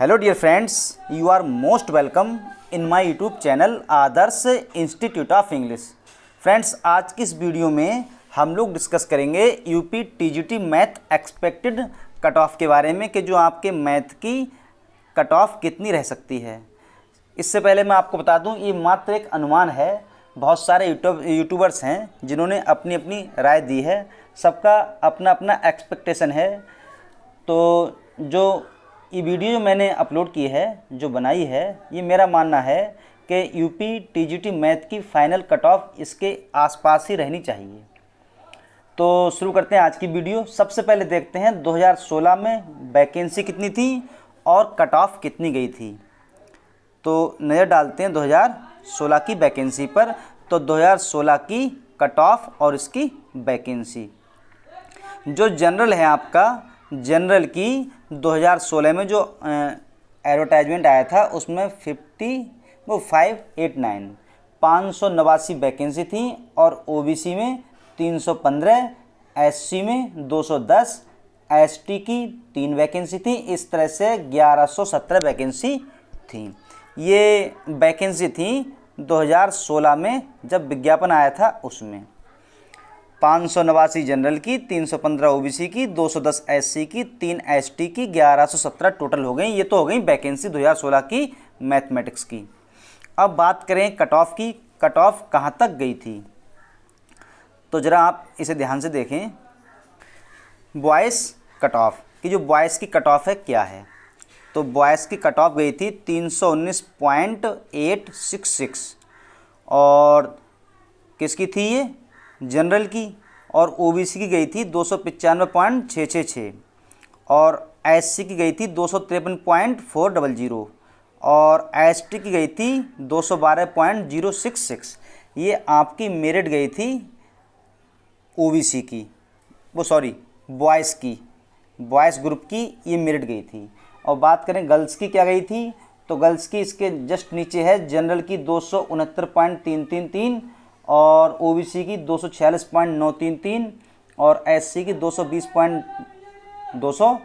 Hello dear friends, you are most welcome in my YouTube channel Adarsh institute of English. Friends, आज की इस video में हम लोग डिस्कस करेंगे UP TGT math expected cut off के बारे में कि जो आपके मैथ की कट ऑफ कितनी रह सकती है। इससे पहले मैं आपको बता दूं, ये मात्र एक अनुमान है। बहुत सारे यूट्यूबर्स हैं जिन्होंने अपनी अपनी राय दी है, सबका अपना अपना एक्सपेक्टेशन है। तो जो ये वीडियो जो मैंने अपलोड की है, जो बनाई है, ये मेरा मानना है कि यूपी टीजीटी मैथ की फ़ाइनल कट ऑफ इसके आसपास ही रहनी चाहिए। तो शुरू करते हैं आज की वीडियो। सबसे पहले देखते हैं 2016 में वैकेंसी कितनी थी और कट ऑफ कितनी गई थी। तो नज़र डालते हैं 2016 की वैकेंसी पर। तो 2016 की कट ऑफ और इसकी वैकेंसी, जो जनरल है आपका, जनरल की 2016 में जो एडवर्टाइजमेंट आया था उसमें 589 वैकेंसी थी और ओबीसी में 315, एससी में 210, एसटी की 3 वैकेंसी थी। इस तरह से 1117 वैकेंसी थी। ये वैकेंसी थी 2016 में जब विज्ञापन आया था। उसमें 589 जनरल की, 315 ओबीसी की, 210 एससी की, 3 एसटी की, 1117 टोटल हो गई। ये तो हो गई वैकेंसी 2016 की मैथमेटिक्स की। अब बात करें कट ऑफ की। कट ऑफ कहाँ तक गई थी, तो ज़रा आप इसे ध्यान से देखें। बॉयज़ कट ऑफ की, जो बॉयज़ की कट ऑफ है क्या है, तो बॉयज़ की कट ऑफ गई थी 319.866 और किसकी थी ये, जनरल की। और ओबीसी की गई थी 295.666 और एससी की गई थी 253.400 और एसटी की गई थी 212.066। ये आपकी मेरिट गई थी ओबीसी की, बॉयज़ की, बॉयज़ ग्रुप की ये मेरिट गई थी। और बात करें गर्ल्स की क्या गई थी, तो गर्ल्स की इसके जस्ट नीचे है, जनरल की 269.333 और ओबीसी की 246.933 और एससी की 220.200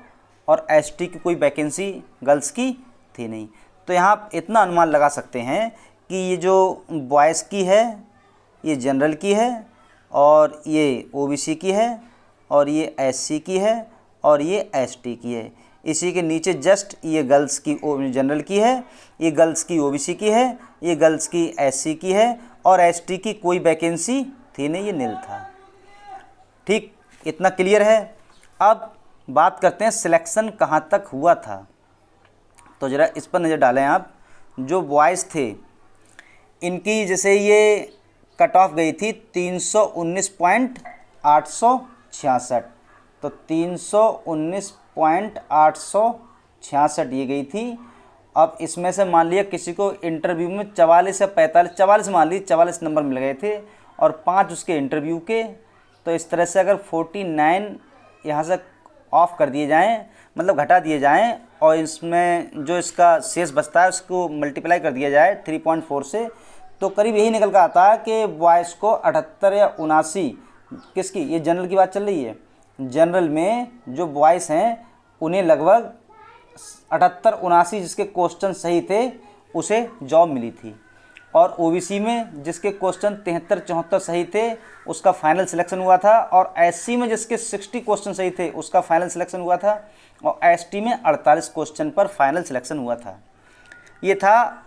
और एसटी की कोई वैकेंसी गर्ल्स की थी नहीं। तो यहाँ आप इतना अनुमान लगा सकते हैं कि ये जो बॉयज़ की है ये जनरल की है और ये ओबीसी की है और ये एससी की है और ये एसटी की है। इसी के नीचे जस्ट ये गर्ल्स की जनरल की है, ये गर्ल्स की ओबीसी की है, ये गर्ल्स की एससी की है और एसटी की कोई वैकेंसी थी नहीं, ये नील था। ठीक, इतना क्लियर है। अब बात करते हैं सिलेक्शन कहाँ तक हुआ था। तो ज़रा इस पर नज़र डालें आप। जो बॉयज़ थे इनकी जैसे ये कट ऑफ गई थी 319.866, तो 319.866 ये गई थी। अब इसमें से मान लिया किसी को इंटरव्यू में 44 या 44 मान ली 44 नंबर मिल गए थे और 5 उसके इंटरव्यू के। तो इस तरह से अगर 49 यहाँ से ऑफ कर दिए जाएं, मतलब घटा दिए जाएं, और इसमें जो इसका शेष बचता है उसको मल्टीप्लाई कर दिया जाए 3.4 से, तो करीब यही निकल कर आता है कि बॉयज़ को 78 या 79, किसकी, ये जनरल की बात चल रही है, जनरल में जो बॉयज़ हैं उन्हें लगभग 78-79 जिसके क्वेश्चन सही थे उसे जॉब मिली थी। और ओबीसी में जिसके क्वेश्चन 73-74 सही थे उसका फाइनल सिलेक्शन हुआ था। और एससी में जिसके 60 क्वेश्चन सही थे उसका फाइनल सिलेक्शन हुआ था। और एसटी में 48 क्वेश्चन पर फाइनल सिलेक्शन हुआ था। ये था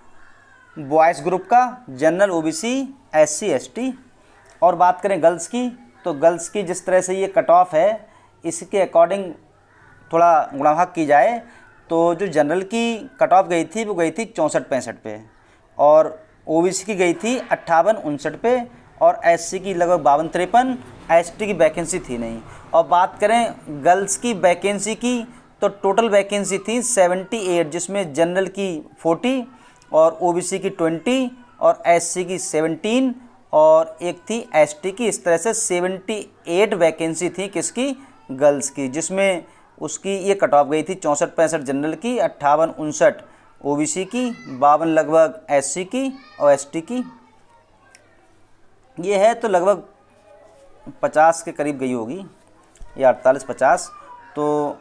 बॉयज़ ग्रुप का, जनरल, ओबीसी, एससी, एसटी। और बात करें गर्ल्स की, तो गर्ल्स की जिस तरह से ये कट ऑफ है इसके अकॉर्डिंग थोड़ा गुणा भाग की जाए तो जो जनरल की कट ऑफ गई थी वो गई थी 64-65 पे और ओबीसी की गई थी 58-59 पे और एससी की लगभग 52-53, एसटी की वैकेंसी थी नहीं। और बात करें गर्ल्स की वैकेंसी की, तो टोटल वैकेंसी थी 78, जिसमें जनरल की 40 और ओबीसी की 20 और एससी की 17 और एक थी एसटी की। इस तरह से 78 वैकेंसी थी किसकी, गर्ल्स की, जिसमें उसकी ये कट ऑफ गई थी 64-65 जनरल की, 58-59 ओबीसी की, 52 लगभग एससी की और एसटी की। ये है तो लगभग 50 के करीब गई होगी, या 48-50। तो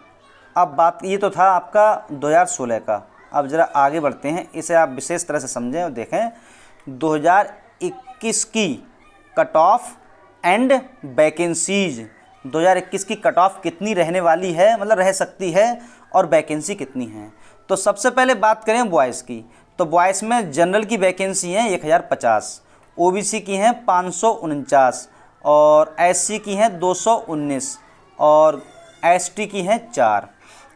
अब बात, ये तो था आपका 2016 का। अब ज़रा आगे बढ़ते हैं, इसे आप विशेष तरह से समझें और देखें। 2021 की कट ऑफ एंड वैकेंसीज, 2021 की कट ऑफ कितनी रहने वाली है, मतलब रह सकती है, और वैकेंसी कितनी है। तो सबसे पहले बात करें बॉयज़ की, तो बॉयज़ में जनरल की वैकेंसी हैं 1050, ओबीसी की हैं 549 और एससी की हैं 219 और एसटी की हैं 4।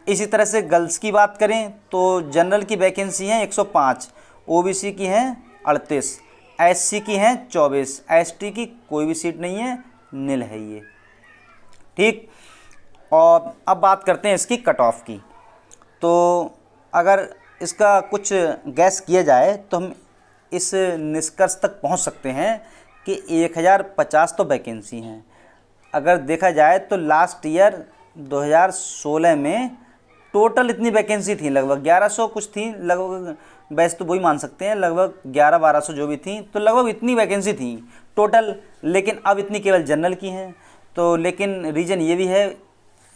इसी तरह से गर्ल्स की बात करें तो जनरल की वैकेंसी हैं 105, ओबीसी की हैं 38, एससी की हैं 24, एसटी की कोई भी सीट नहीं है, नील है ये, ठीक। और अब बात करते हैं इसकी कट ऑफ की। तो अगर इसका कुछ गैस किया जाए तो हम इस निष्कर्ष तक पहुंच सकते हैं कि 1050 तो वैकेंसी हैं। अगर देखा जाए तो लास्ट ईयर 2016 में टोटल इतनी वैकेंसी थी, लगभग 1100 कुछ थी, लगभग वैसे तो वही मान सकते हैं, लगभग 1100-1200 जो भी थी, तो लगभग इतनी वैकेंसी थी टोटल। लेकिन अब इतनी केवल जनरल की हैं। तो लेकिन रीज़न ये भी है,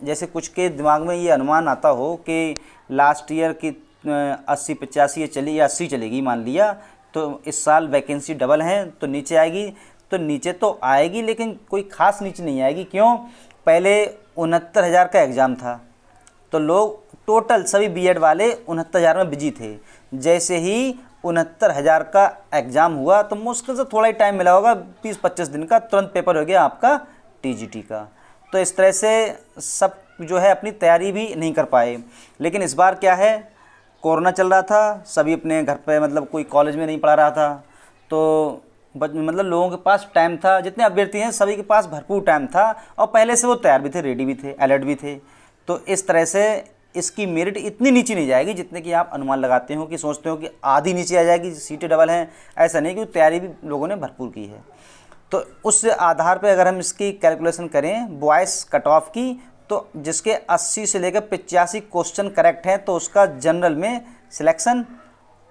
जैसे कुछ के दिमाग में ये अनुमान आता हो कि लास्ट ईयर की 80-85 चली या 80 चलेगी मान लिया, तो इस साल वैकेंसी डबल है तो नीचे आएगी, तो नीचे तो आएगी लेकिन कोई ख़ास नीचे नहीं आएगी। क्यों? पहले 69,000 का एग्ज़ाम था तो लोग टोटल सभी बीएड वाले 69,000 में बिजी थे। जैसे ही 69,000 का एग्ज़ाम हुआ तो मुश्किल से थोड़ा ही टाइम मिला होगा, 20-25 दिन का, तुरंत पेपर हो गया आपका टीजीटी का। तो इस तरह से सब जो है अपनी तैयारी भी नहीं कर पाए। लेकिन इस बार क्या है, कोरोना चल रहा था, सभी अपने घर पे, मतलब कोई कॉलेज में नहीं पढ़ा रहा था, तो मतलब लोगों के पास टाइम था, जितने अभ्यर्थी हैं सभी के पास भरपूर टाइम था और पहले से वो तैयार भी थे, रेडी भी थे, अलर्ट भी थे। तो इस तरह से इसकी मेरिट इतनी नीचे नहीं जाएगी जितने कि आप अनुमान लगाते हो, कि सोचते हो कि आधी नीचे आ जाएगी, सीटें डबल हैं। ऐसा नहीं, क्योंकि तैयारी भी लोगों ने भरपूर की है। तो उस आधार पर अगर हम इसकी कैलकुलेशन करें बॉयज़ कट ऑफ की, तो जिसके 80 से लेकर 85 क्वेश्चन करेक्ट हैं तो उसका जनरल में सिलेक्शन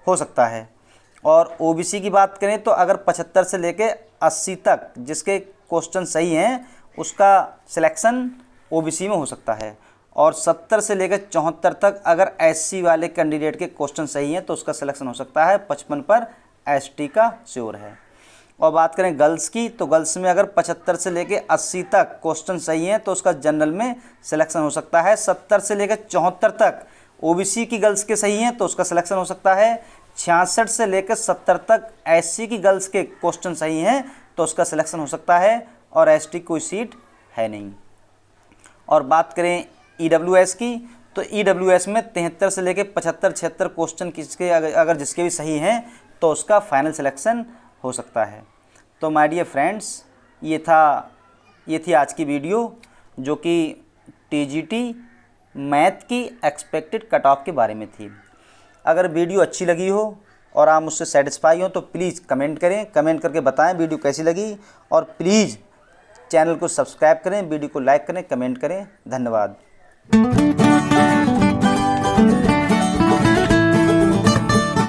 हो सकता है। और ओबीसी की बात करें तो अगर 75 से लेकर 80 तक जिसके क्वेश्चन सही हैं उसका सिलेक्शन ओबीसी में हो सकता है। और 70 से लेकर 74 तक अगर एससी वाले कैंडिडेट के क्वेश्चन सही हैं तो उसका सिलेक्शन हो सकता है। 55 पर एसटी का श्योर है। और बात करें गर्ल्स की, तो गर्ल्स में अगर 75 से लेकर 80 तक क्वेश्चन सही हैं तो उसका जनरल में सिलेक्शन हो सकता है। 70 से लेकर 74 तक ओबीसी की गर्ल्स के सही हैं तो उसका सिलेक्शन हो सकता है। 66 से लेकर 70 तक एससी की गर्ल्स के क्वेश्चन सही हैं तो उसका सिलेक्शन हो सकता है। और एसटी कोई सीट है नहीं। और बात करें ईडब्ल्यूएस की, तो ईडब्ल्यूएस में 73 से लेकर 75-76 क्वेश्चन किसके अगर जिसके भी सही हैं तो उसका फाइनल सिलेक्शन हो सकता है। तो माय डियर फ्रेंड्स, ये थी आज की वीडियो जो कि टीजीटी मैथ की एक्सपेक्टेड कट ऑफ के बारे में थी। अगर वीडियो अच्छी लगी हो और आप मुझसे सेटिस्फाई हो तो प्लीज़ कमेंट करें, कमेंट करके बताएं वीडियो कैसी लगी। और प्लीज़ चैनल को सब्सक्राइब करें, वीडियो को लाइक करें, कमेंट करें। धन्यवाद।